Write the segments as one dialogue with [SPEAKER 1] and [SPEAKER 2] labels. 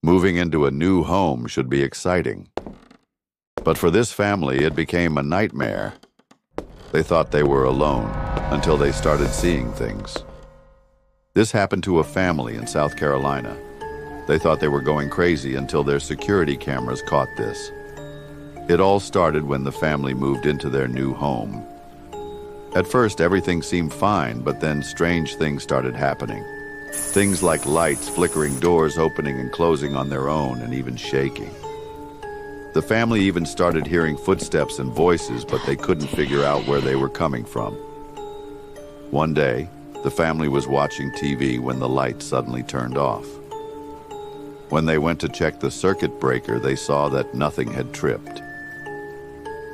[SPEAKER 1] Moving into a new home should be exciting. But for this family, it became a nightmare. They thought they were alone until they started seeing things. This happened to a family in South Carolina. They thought they were going crazy until their security cameras caught this. It all started when the family moved into their new home. At first, everything seemed fine, but then strange things started happening. Things like lights flickering, doors opening and closing on their own, and even shaking. The family even started hearing footsteps and voices, but they couldn't figure out where they were coming from. One day, the family was watching TV when the light suddenly turned off. When they went to check the circuit breaker, they saw that nothing had tripped.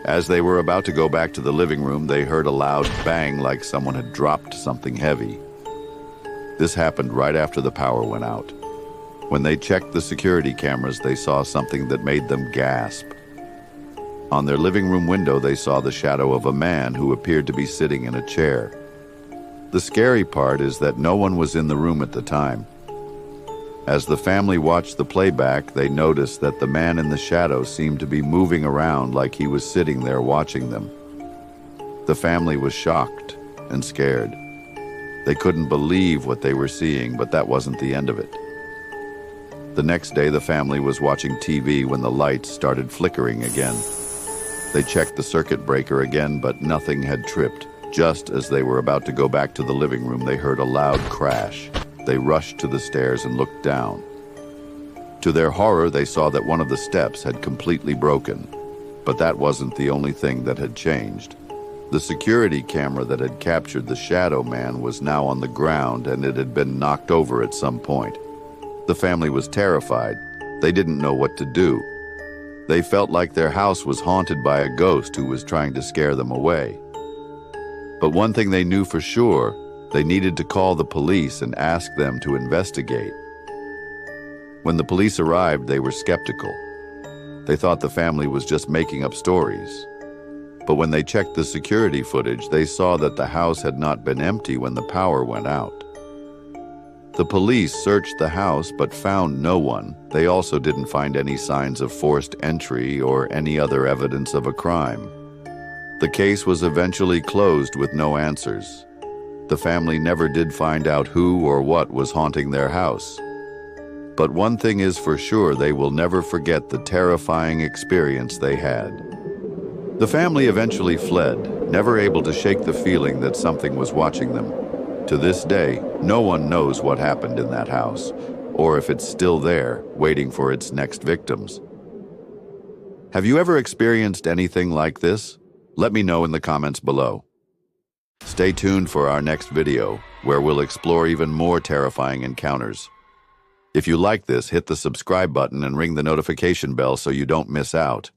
[SPEAKER 1] As they were about to go back to the living room, they heard a loud bang like someone had dropped something heavy. This happened right after the power went out. When they checked the security cameras, they saw something that made them gasp. On their living room window, they saw the shadow of a man who appeared to be sitting in a chair. The scary part is that no one was in the room at the time. As the family watched the playback, they noticed that the man in the shadow seemed to be moving around like he was sitting there watching them. The family was shocked and scared. They couldn't believe what they were seeing, but that wasn't the end of it. The next day, the family was watching TV when the lights started flickering again. They checked the circuit breaker again, but nothing had tripped. Just as they were about to go back to the living room, they heard a loud crash. They rushed to the stairs and looked down. To their horror, they saw that one of the steps had completely broken. But that wasn't the only thing that had changed. The security camera that had captured the shadow man was now on the ground, and it had been knocked over at some point. The family was terrified. They didn't know what to do. They felt like their house was haunted by a ghost who was trying to scare them away. But one thing they knew for sure, they needed to call the police and ask them to investigate. When the police arrived, they were skeptical. They thought the family was just making up stories. But when they checked the security footage, they saw that the house had not been empty when the power went out. The police searched the house but found no one. They also didn't find any signs of forced entry or any other evidence of a crime. The case was eventually closed with no answers. The family never did find out who or what was haunting their house. But one thing is for sure, they will never forget the terrifying experience they had. The family eventually fled, never able to shake the feeling that something was watching them. To this day, no one knows what happened in that house, or if it's still there, waiting for its next victims. Have you ever experienced anything like this? Let me know in the comments below. Stay tuned for our next video, where we'll explore even more terrifying encounters. If you like this, hit the subscribe button and ring the notification bell so you don't miss out.